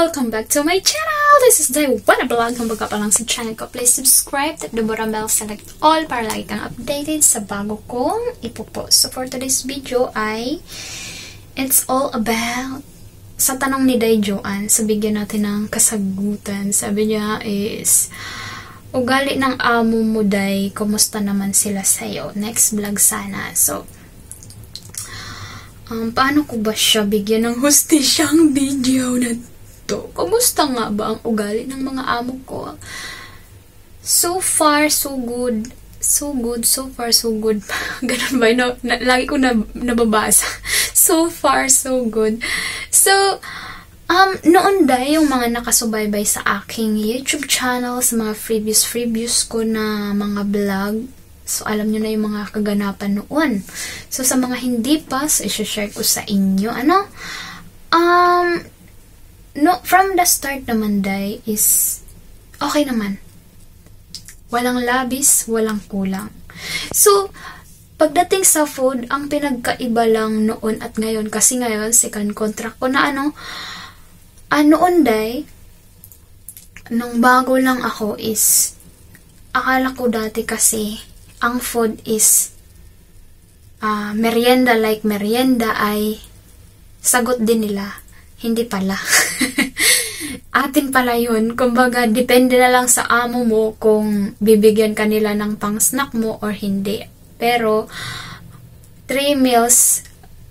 Welcome back to my channel! This is the Wanna Vlog. Kung baga pa lang sa channel ko, please subscribe, tap the button bell, select all para lagi kang updated sa bago kong ipopost. So for today's video ay it's all about sa tanong ni Day Joanne. So bigyan natin ng kasagutan. Sabi niya is ugali ng amo mo, Day, kumusta naman sila sa'yo? Next vlog sana. So paano ko ba siya bigyan ng hustisyang video na to? Kumusta nga ba ang ugali ng mga amo ko? So far, so good. So good, so far, so good. Ganun ba? No, lagi ko nababasa. So far, so good. So, noon dahil yung mga nakasubaybay sa aking YouTube channel, sa mga previous ko na mga vlog, so, alam nyo na yung mga kaganapan noon. So, sa mga hindi pa, so, isi-share ko sa inyo. From the start naman, Day, is okay naman. Walang labis, walang kulang. So, pagdating sa food, ang pinagkaiba lang noon at ngayon, kasi ngayon, second contract ko na noon, Day, nung bago lang ako is, akala ko dati kasi, ang food is merienda, like merienda ay sagot din nila. Hindi pala. Atin pala yun. Kumbaga, depende na lang sa amo mo kung bibigyan ka nila ng pang-snack mo or hindi. Pero, 3 meals,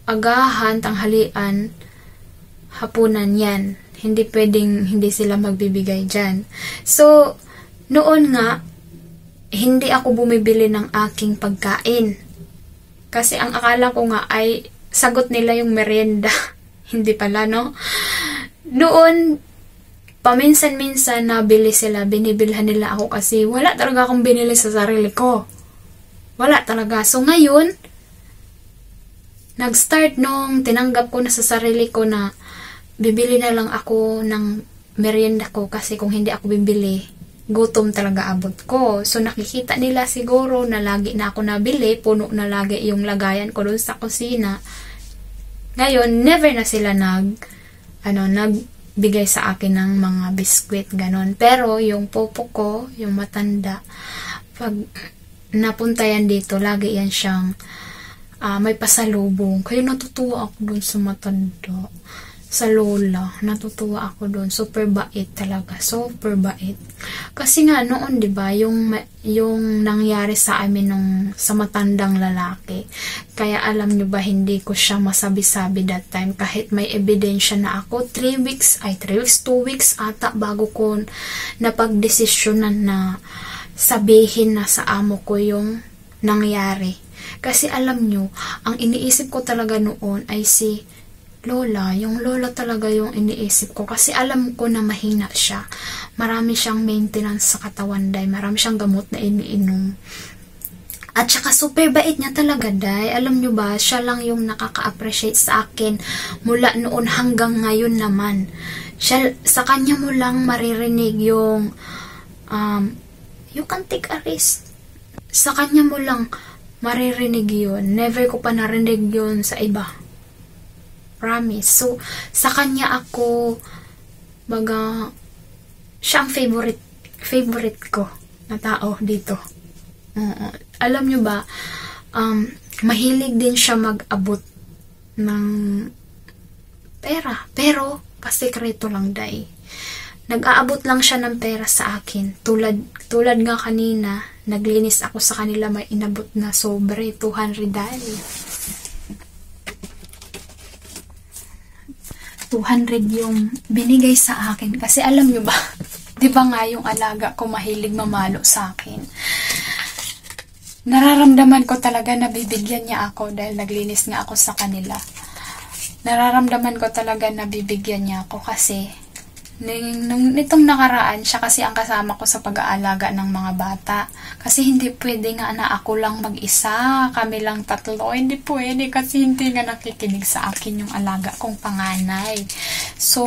agahan, tanghalian, hapunan yan. Hindi pwedeng hindi sila magbibigay dyan. So, noon nga, hindi ako bumibili ng aking pagkain. Kasi ang akala ko nga ay sagot nila yung merienda. Hindi pala, no? Noon, paminsan-minsan nabili sila, binibilhan nila ako kasi wala talaga akong binili sa sarili ko. Wala talaga. So ngayon, nag-start nung tinanggap ko na sa sarili ko na bibili na lang ako ng merienda ko kasi kung hindi ako bibili, gutom talaga abot ko. So, nakikita nila siguro na lagi na ako nabili, puno na lagi yung lagayan ko doon sa kusina. Ngayon, never na sila nagbigay sa akin ng mga biskwit, ganon. Pero, yung popo ko, yung matanda, pag napunta yan dito, lagi yan siyang may pasalubong. Kaya natutuwa ako doon sa matanda. Sa lola, natutuwa ako doon. Super bait talaga. Super bait. Kasi nga noon, 'di ba, yung nangyari sa amin nung sa matandang lalaki. Kaya alam niyo ba, hindi ko siya masabi-sabi that time kahit may ebidensya na ako. 2 weeks ata bago ko napagdesisyonan na sabihin na sa amo ko yung nangyari. Kasi alam niyo, ang iniisip ko talaga noon ay si Lola, yung Lola talaga yung iniisip ko. Kasi alam ko na mahina siya. Marami siyang maintenance sa katawan, Day. Marami siyang gamot na iniinom. At saka super bait niya talaga, Day. Alam nyo ba, siya lang yung nakaka-appreciate sa akin mula noon hanggang ngayon naman. Sa kanya mo lang maririnig yung you can take a risk. Sa kanya mo lang maririnig yun. Never ko pa narinig yun sa iba. Promise. So, sa kanya ako, siya ang favorite ko na tao dito. Alam nyo ba, mahilig din siya mag-abot ng pera. Pero, pasikreto lang, Day. Nag-aabot lang siya ng pera sa akin. Tulad nga kanina, naglinis ako sa kanila, may inabot na sobre, 200 dahil. 200 yung binigay sa akin. Kasi alam nyo ba, di ba nga yung alaga ko mahilig mamalo sa akin. Nararamdaman ko talaga na bibigyan niya ako dahil naglinis nga ako sa kanila. Nararamdaman ko talaga na bibigyan niya ako kasi nitong nakaraan, siya kasi ang kasama ko sa pag-aalaga ng mga bata. Kasi hindi pwede nga na ako lang mag-isa, kami lang tatlo. Hindi pwede kasi hindi nga nakikinig sa akin yung alaga kong panganay. So,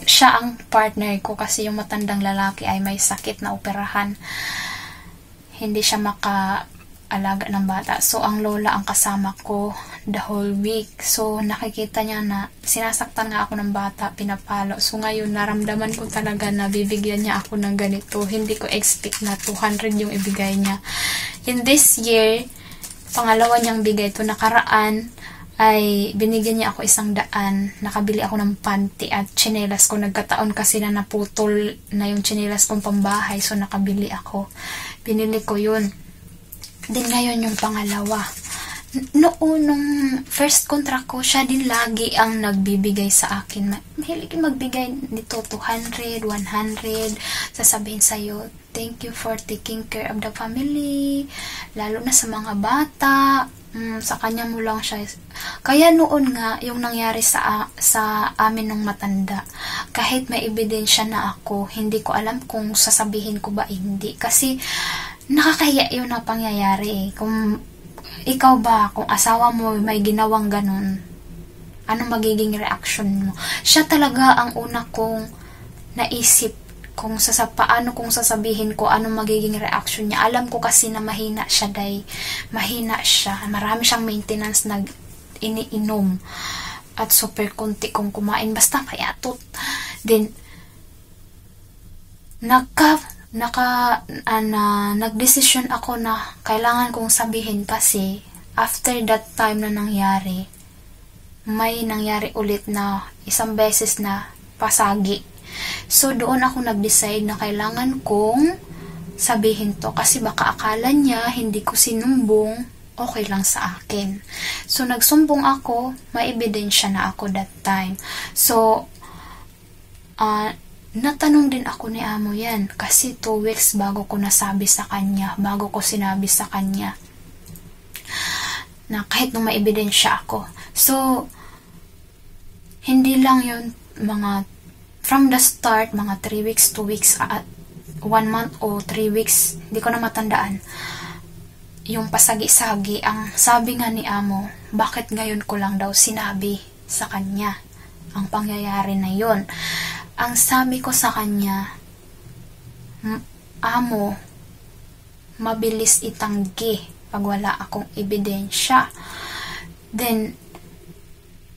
siya ang partner ko kasi yung matandang lalaki ay may sakit na operahan. Hindi siya mag-alaga ng bata. So, ang lola ang kasama ko the whole week. So, nakikita niya na sinasaktan nga ako ng bata, pinapalo. So, ngayon, naramdaman ko talaga na bibigyan niya ako ng ganito. Hindi ko expect na 200 yung ibigay niya. In this year, pangalawa niyang bigay to. Nakaraan ay binigyan niya ako 100. Nakabili ako ng panty at tsinelas ko. Nagkataon kasi na naputol na yung tsinelas kong pambahay. So, nakabili ako. Binili ko yun. Then, ngayon yung pangalawa. Noon, nung first contract ko, siya din lagi ang nagbibigay sa akin. Mahilig magbigay nito 200, 100. Sasabihin sa'yo, thank you for taking care of the family. Lalo na sa mga bata. Sa kanya mo lang siya. Kaya noon nga, yung nangyari sa amin nung matanda, kahit may ebidensya na ako, hindi ko alam kung sasabihin ko ba hindi. Kasi, nakakahiya yun na pangyayari. Kung ikaw ba, kung asawa mo may ginawang ganun, anong magiging reaction mo? Siya talaga ang una kong naisip kung paano kung sasabihin ko anong magiging reaction niya. Alam ko kasi na mahina siya, mahina siya. Marami siyang maintenance na iniinom. At super konti kong kumain. Basta payatot. Then, nagdesisyon ako na kailangan kong sabihin kasi after that time na nangyari, may nangyari ulit na isang beses na pasagi. So, doon ako nag-decide na kailangan kong sabihin to kasi baka akala niya hindi ko sinumbong, okay lang sa akin. So, nagsumbong ako, may ebidensya na ako that time. So, natanong din ako ni amo yan kasi 2 weeks bago ko nasabi sa kanya, bago ko sinabi sa kanya na kahit nung may ebidensya ako. So, hindi lang yun mga from the start, mga 3 weeks, 2 weeks, 1 month o 3 weeks, hindi ko na matandaan. Yung pasagi-sagi, ang sabi nga ni amo, bakit ngayon ko lang daw sinabi sa kanya ang pangyayari na yon. Ang sabi ko sa kanya, amo, mabilis itanggi pag wala akong ebidensya. Then,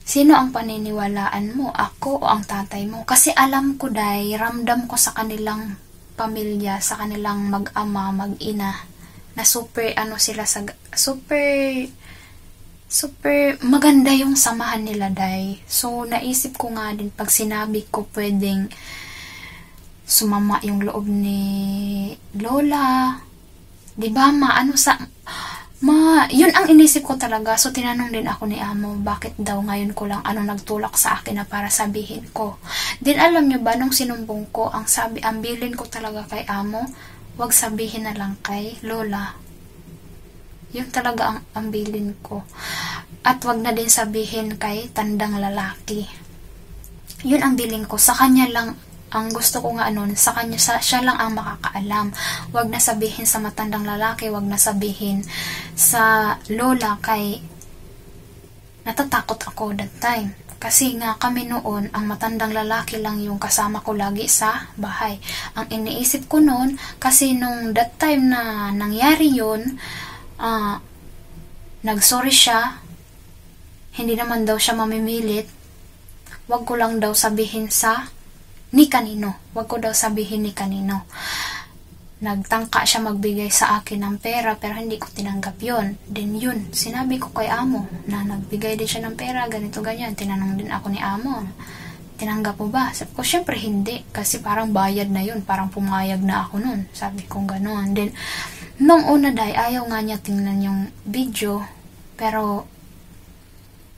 sino ang paniniwalaan mo? Ako o ang tatay mo? Kasi alam ko ramdam ko sa kanilang pamilya, sa kanilang mag-ama, mag-ina, na super maganda yung samahan nila So, naisip ko nga din pag sinabi ko pwedeng sumama yung loob ni Lola. Diba yun ang inisip ko talaga. So, tinanong din ako ni amo, bakit daw ngayon ko lang nagtulak sa akin na para sabihin ko. Then, alam nyo ba, nung sinumbong ko, ang bilin ko talaga kay amo, wag sabihin na lang kay Lola. Yun talaga ang bilin ko. At wag na din sabihin kay tandang lalaki. Yun ang bilin ko. Sa kanya lang, ang gusto ko nga sa kanya, siya lang ang makakaalam. Wag na sabihin sa matandang lalaki, wag na sabihin sa lola kay natatakot ako that time. Kasi nga kami noon, ang matandang lalaki lang yung kasama ko lagi sa bahay. Ang iniisip ko noon, kasi nung that time na nangyari yun, nagsorry siya, hindi naman daw siya mamimilit, wag ko lang daw sabihin ni kanino. Wag ko daw sabihin ni kanino. Nagtangka siya magbigay sa akin ng pera pero hindi ko tinanggap yon. Then yun, sinabi ko kay amo na nagbigay din siya ng pera, ganito ganyan. Tinanong din ako ni amo, tinanggap mo ba? Sabi ko, syempre hindi. Kasi parang bayad na yun. Parang pumayag na ako nun. Sabi ko gano'n. Then, nung una ayaw nga niya tingnan yung video. Pero,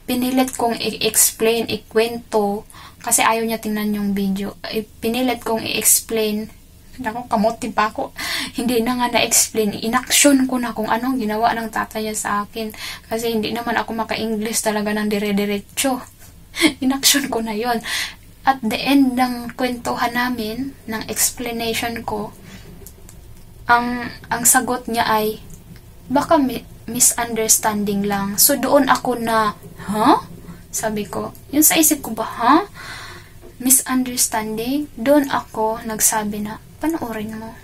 pinilit kong i-explain, ikwento, kasi ayaw niya tingnan yung video. Pinilit kong i-explain. Naku, kamuti pa ako. Hindi na nga na-explain. In-action ko na kung anong ginawa ng tatay niya sa akin. Kasi hindi naman ako maka-English talaga ng dire-diretso. In-action ko na yon. At the end ng kwentuhan namin, ng explanation ko, ang sagot niya ay, baka misunderstanding lang. So, doon ako na, sabi ko, yun sa isip ko ba, misunderstanding? Doon ako nagsabi na, panoorin mo.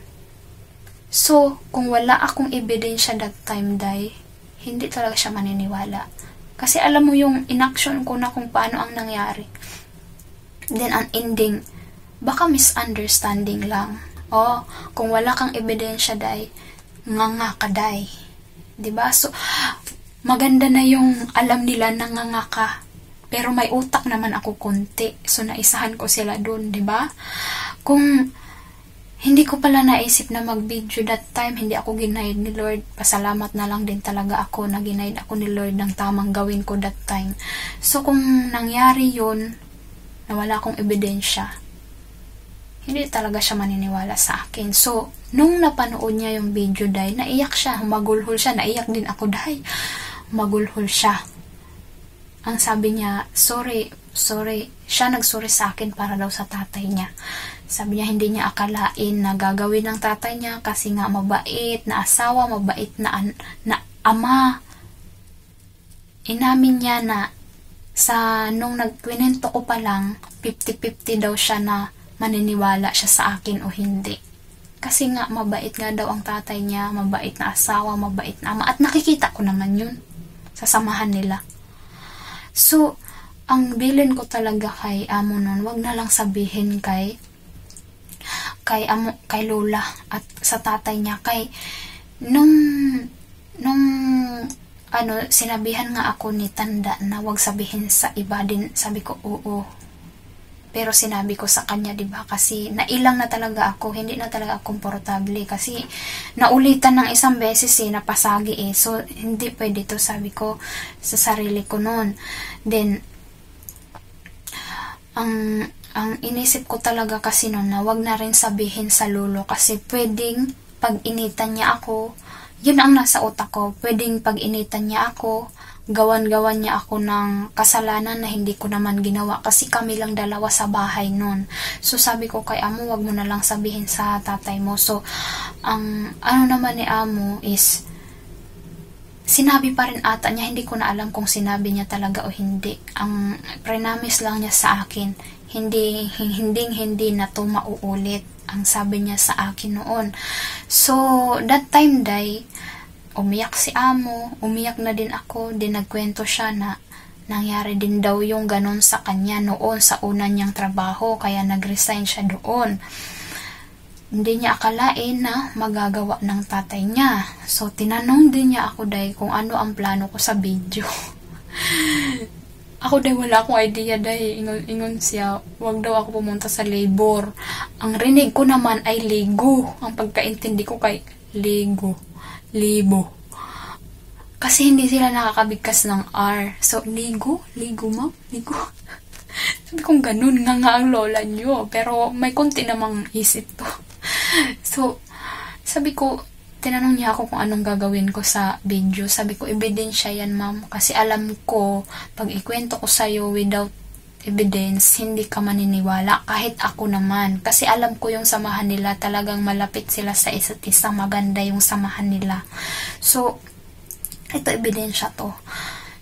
So, kung wala akong ebidensya that time, day, hindi talaga siya maniniwala. Kasi alam mo yung inaction ko na kung paano ang nangyari. Then, ang ending, baka misunderstanding lang. O, kung wala kang ebidensya, day, nga ka, day. Diba? So, maganda na yung alam nila na nga ka. Pero may utak naman ako konti. So, naisahan ko sila dun, diba? Kung hindi ko pala naisip na mag-video that time, hindi ako ginaid ni Lord. Pasalamat na lang din talaga ako na ginaid ako ni Lord ng tamang gawin ko that time. So, kung nangyari yun, na wala akong ebidensya, hindi talaga siya maniniwala sa akin. So, nung napanood niya yung video, day, naiyak siya, magulhol siya, naiyak din ako, day. Magulhol siya. Ang sabi niya, sorry, siya nagsorry sa akin para daw sa tatay niya. Sabi niya, hindi niya akalain na gagawin ng tatay niya kasi nga mabait na asawa, mabait na ama. Inamin niya na nung nagkwento ko pa lang, 50-50 daw siya na maniniwala siya sa akin o hindi. Kasi nga, mabait nga daw ang tatay niya, mabait na asawa, mabait na ama. At nakikita ko naman yun sa samahan nila. So, ang bilin ko talaga kay amo nun, wag na lang sabihin kay Lola at sa tatay niya. Nung sinabihan nga ako ni Tanda na wag sabihin sa iba din, sabi ko oo. Pero sinabi ko sa kanya, diba? Kasi nailang na talaga ako, hindi na talaga komportable. Kasi naulitan ng isang beses napasagi So, hindi pwede to, sabi ko sa sarili ko noon. Then, ang inisip ko talaga kasi noon na wag na rin sabihin sa lolo. Kasi pwedeng pag-initan niya ako, yun ang nasa utak ko. Pwedeng pag-initan niya ako, gawan-gawan niya ako ng kasalanan na hindi ko naman ginawa kasi kami lang dalawa sa bahay nun. So, sabi ko kay amo, wag mo na lang sabihin sa tatay mo. So, ang naman ni amo is sinabi pa rin ata niya, hindi ko na alam kung sinabi niya talaga o hindi. Ang prenamis lang niya sa akin, hindi na to mauulit. Ang sabi niya sa akin noon. So, that time, day, umiyak si amo, umiyak na din ako, din nagkwento siya na nangyari din daw yung ganon sa kanya noon sa una niyang trabaho, kaya nag-resign siya doon. Hindi niya akalain na magagawa ng tatay niya. So, tinanong din niya ako, day, kung ano ang plano ko sa video. Ako, day, wala akong idea, day. Ingon siya, wag daw ako pumunta sa labor. Ang rinig ko naman ay ligo. Ang pagkaintindi ko kay ligo. Libo. Kasi hindi sila nakakabigkas ng R. So, ligo? Ligo mo? Ligo? Sabi kong ganun nga ang lola nyo. Pero may konti namang isip to. So, sabi ko, tinanong niya ako kung anong gagawin ko sa video. Sabi ko, ebidensya yan, ma'am. Kasi alam ko, pag ikwento ko sa'yo without evidence, hindi ka maniniwala. Kahit ako naman. Kasi alam ko yung samahan nila, talagang malapit sila sa isa't isa. Maganda yung samahan nila. So, ito ebidensya to.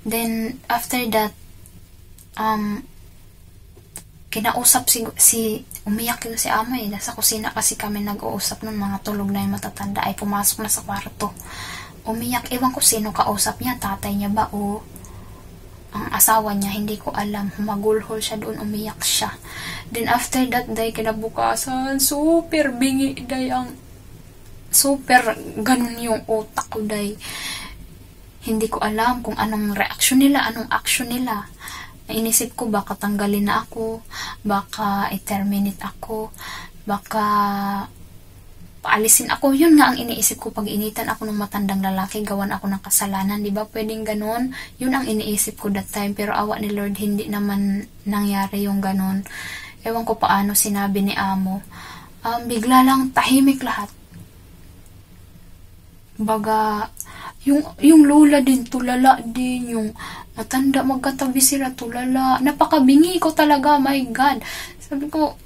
Then, after that, kinausap umiyak yung si amo nasa kusina kasi kami nag-uusap ng mga tulog na yung matatanda ay pumasok na sa kwarto. Umiyak, ewan ko sino kausap niya, tatay niya ba o ang asawa niya, hindi ko alam. Magulhol siya doon, umiyak siya. Then after that, day, kinabukasan, super bingi, day, ang super ganun yung utak ko, day. Hindi ko alam kung anong reaction nila, anong action nila. Inisip ko, baka tanggalin na ako, baka i-terminate ako, baka paalisin ako. Yun nga ang iniisip ko pag initan ako ng matandang lalaki, gawan ako ng kasalanan, di ba? Pwedeng ganun. Yun ang iniisip ko that time. Pero awa ni Lord, hindi naman nangyari yung ganun. Ewan ko paano sinabi ni amo. Bigla lang tahimik lahat. Baga, yung lola din, tulala din. Yung matanda, magkatabi sila, tulala. Napakabingi ko talaga, my God. Sabi ko,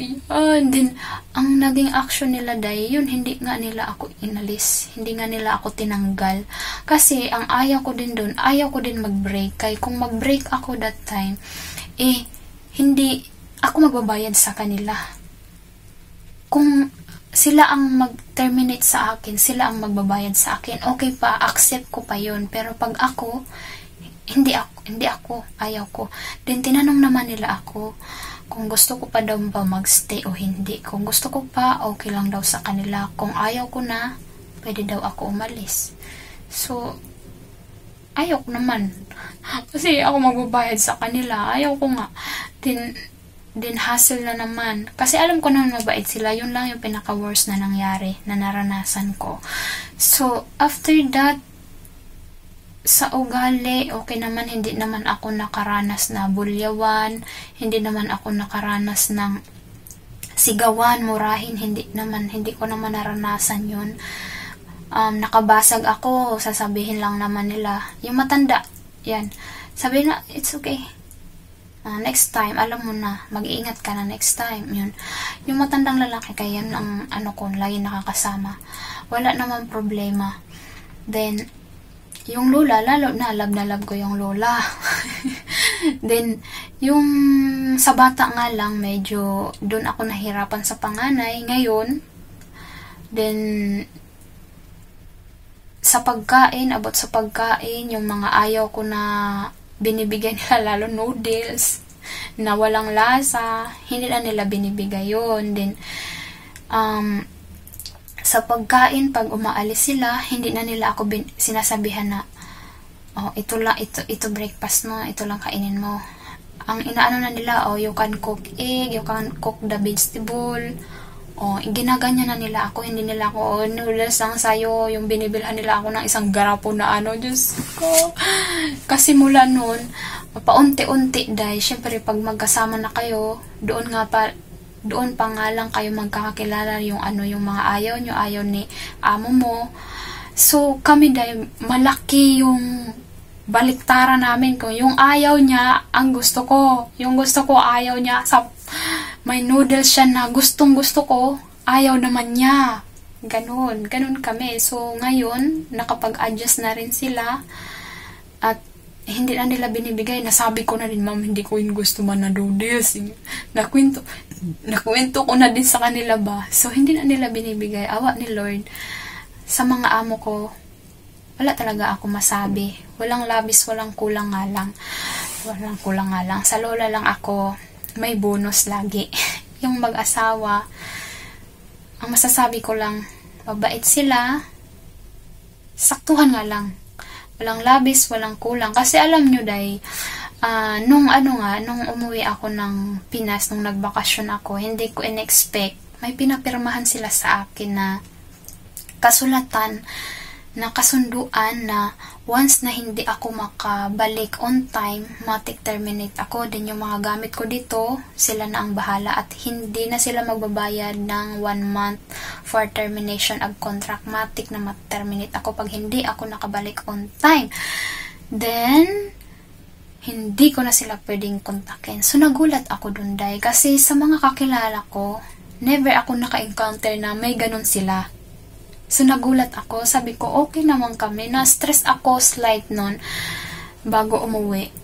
yan. Then, ang naging action nila, day, yun, hindi nga nila ako inalis. Hindi nga nila ako tinanggal. Kasi, ang ayaw ko din doon, ayaw ko din mag-break. Kaya kung mag-break ako that time, hindi ako magbabayad sa kanila. Kung sila ang mag-terminate sa akin, sila ang magbabayad sa akin, okay pa, accept ko pa yun. Pero pag ako, hindi ako, ayaw ko. Then tinanong naman nila ako, kung gusto ko pa daw ba magstay o hindi. Kung gusto ko pa, okay lang daw sa kanila. Kung ayaw ko na, pwede daw ako umalis. So, ayaw ko naman. Kasi ako magbabayad sa kanila, ayaw ko nga. Then hassle na naman. Kasi alam ko naman mabait sila. Yun lang yung pinaka-worst na nangyari, na naranasan ko. So, after that, sa ugali, okay naman, hindi naman ako nakaranas na bulyawan, hindi naman ako nakaranas ng sigawan, murahin, hindi ko naman naranasan yun. Nakabasag ako, sasabihin lang naman nila, yung matanda, yan, sabihin na, it's okay. Next time, alam mo na, mag-iingat ka na next time, yun. Yung matandang lalaki, kaya yan ang ko, lagi nakakasama. Wala naman problema. Then, yung lola, lalo na love ko yung lola. Then, yung sa bata nga lang, medyo doon ako nahirapan sa panganay. Ngayon, then, sa pagkain, abot sa pagkain, yung mga ayaw ko na binibigay nila, lalo noodles, na walang lasa, hindi na nila binibigay yun. Then, sa pagkain, pag umaalis sila, hindi na nila ako sinasabihan na, oh, ito breakfast mo, ito lang kainin mo. Ang inaano na nila, oh, you can cook egg, you can cook the vegetable. Oh, ginaganyan na nila ako, hindi nila ako, oh, noodles lang sa'yo, yung binibilhan nila ako ng isang garapo na Diyos ko. Kasi mula nun, paunti-unti dahil, syempre, pag magkasama na kayo, doon pa nga lang kayo magkakakilala yung mga ayaw ni amo mo. So, kami dahil malaki yung baliktara namin kung yung ayaw niya, ang gusto ko. Yung gusto ko, ayaw niya. May noodles siya na gustong gusto ko, ayaw naman niya. Ganun kami. So, ngayon, nakapag-adjust na rin sila. At hindi na nila binibigay. Nasabi ko na din, ma'am, hindi ko yung gusto man na noodles. Nakwento ko na din sa kanila ba. So, hindi na nila binibigay. Awa ni Lord. Sa mga amo ko, wala talaga ako masabi. Walang labis, walang kulang nga lang. Sa lola lang ako, may bonus lagi. Yung mag-asawa, ang masasabi ko lang, mabait sila, saktuhan nga lang. Walang labis, walang kulang. Kasi alam nyo, day, nung umuwi ako ng Pinas, nung nagbakasyon ako, hindi ko in-expect, may pinapirmahan sila sa akin na kasulatan, na kasunduan na once na hindi ako makabalik on time, matik-terminate ako. Then yung mga gamit ko dito, sila na ang bahala at hindi na sila magbabayad ng 1 month for termination of contract. Matik na mat-terminate ako pag hindi ako nakabalik on time. Then, hindi ko na sila pwedeng kontakin. So, nagulat ako dun, day. Kasi sa mga kakilala ko, never ako naka-encounter na may ganun sila. So, nagulat ako. Sabi ko, okay naman kami. Na-stress ako slight nun bago umuwi.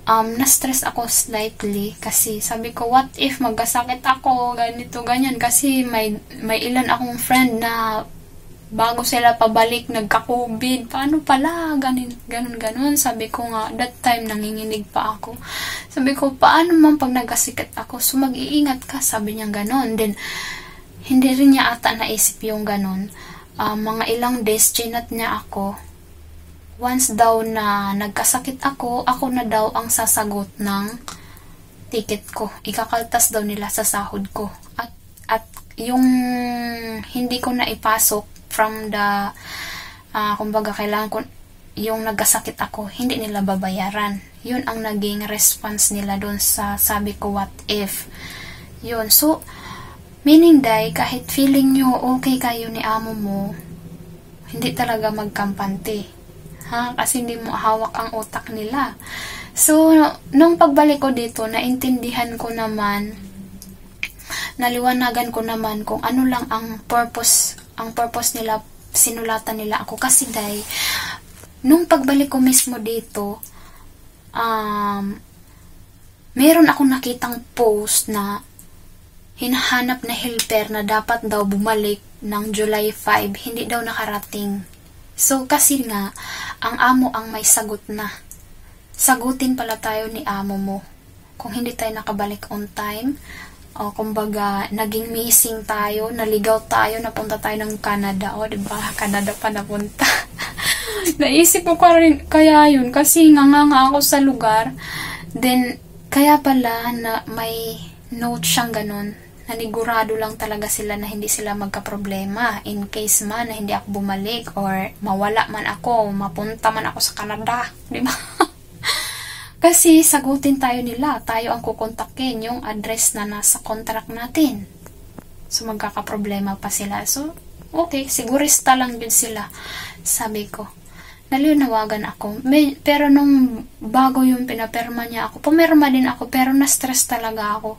Na-stress ako slightly kasi sabi ko, what if magkasakit ako, ganito, ganyan. Kasi may ilan akong friend na bago sila pabalik, nagka-COVID. Paano pala? Ganun. Sabi ko nga, that time, nanginginig pa ako. Sabi ko, paano man pag nagkasakit ako? So, mag-iingat ka. Sabi niya ganun. Then, hindi rin niya ata naisip yung ganun. Mga ilang days, chinat niya ako. Once daw na nagkasakit ako na daw ang sasagot ng ticket ko. Ikakaltas daw nila sa sahod ko. At yung hindi ko na ipasok from the, kumbaga kailangan ko, yung nagkasakit ako, hindi nila babayaran. Yun ang naging response nila doon sa sabi ko, what if. Yun. So, meaning, day, kahit feeling nyo okay kayo ni amo mo, hindi talaga magkampante. Kasi hindi mo hawak ang utak nila. So, nung pagbalik ko dito, naintindihan ko naman, naliwanagan ko naman kung ano lang ang purpose nila, sinulatan nila ako. Kasi, day, nung pagbalik ko mismo dito, meron akong nakitang post na hinahanap na helper na dapat daw bumalik ng July 5, hindi daw nakarating. So, kasi nga, ang amo ang may sagot na. Sagutin pala tayo ni amo mo. Kung hindi tayo nakabalik on time, o kumbaga, naging missing tayo, naligaw tayo, napunta tayo ng Canada. O, diba? Canada pa napunta. Naisip ko kaya yun, kasi nga ako sa lugar. Then, kaya pala na may note siyang ganun. Nanigurado lang talaga sila na hindi sila magka-problema in case man na hindi ako bumalik or mawala man ako, mapunta man ako sa Canada, di ba? Kasi sagutin tayo nila, tayo ang kukontakin yung address na nasa contract natin. So magkaka-problema pa sila. So okay, sigurista lang yun sila. Sabi ko, naliwanawagan ako. Pero nung bago yung pinaperma niya ako, pumirma din ako pero na-stress talaga ako.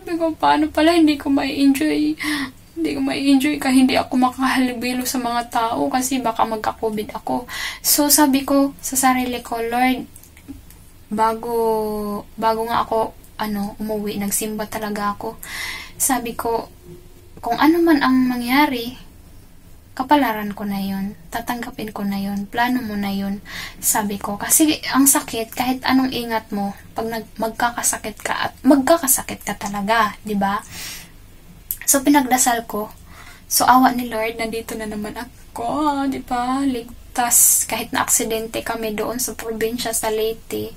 Sabi ko, paano pala hindi ko mai-enjoy? Hindi ko mai-enjoy ka, hindi ako makahalubilo sa mga tao kasi baka magka-COVID ako. So, sabi ko sa sarili ko, Lord, bago nga ako, umuwi, nagsimba talaga ako. Sabi ko, kung ano man ang mangyari, kapalaran ko na yun. Tatanggapin ko na yun. Plano mo na yun. Sabi ko. Kasi ang sakit, kahit anong ingat mo, pag magkakasakit ka, at magkakasakit ka talaga. ba? Diba? So, pinagdasal ko. So, awa ni Lord, nandito na naman ako. Diba? Ligtas. Kahit na aksidente kami doon sa probinsya sa Leyte,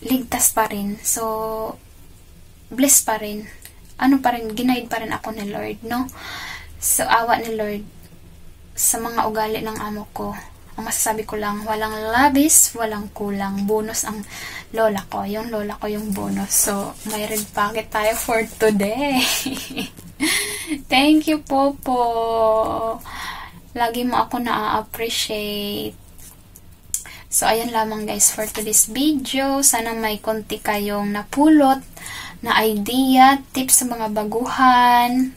ligtas pa rin. So, blessed pa rin. Ginaid pa rin ako ni Lord, no? So, awa ni Lord sa mga ugali ng amo ko. Ang masasabi ko lang, walang labis, walang kulang. Bonus ang lola ko. Yung lola ko yung bonus. So, may red packet tayo for today. Thank you, Popo. Lagi mo ako na-appreciate. So, ayan lamang guys for today's video. Sana may konti kayong napulot na idea, tips sa mga baguhan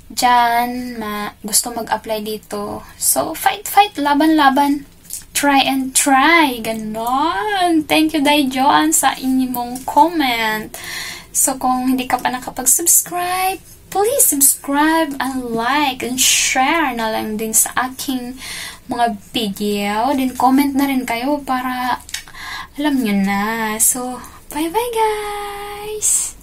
dyan, gusto mag-apply dito. So, fight, laban, try and try, ganon. Thank you, Day Joan, sa inyong comment. So, kung hindi ka pa nakapag-subscribe, please subscribe and like and share na lang din sa aking mga video. Then, comment na rin kayo para alam nyo na. So, bye-bye guys!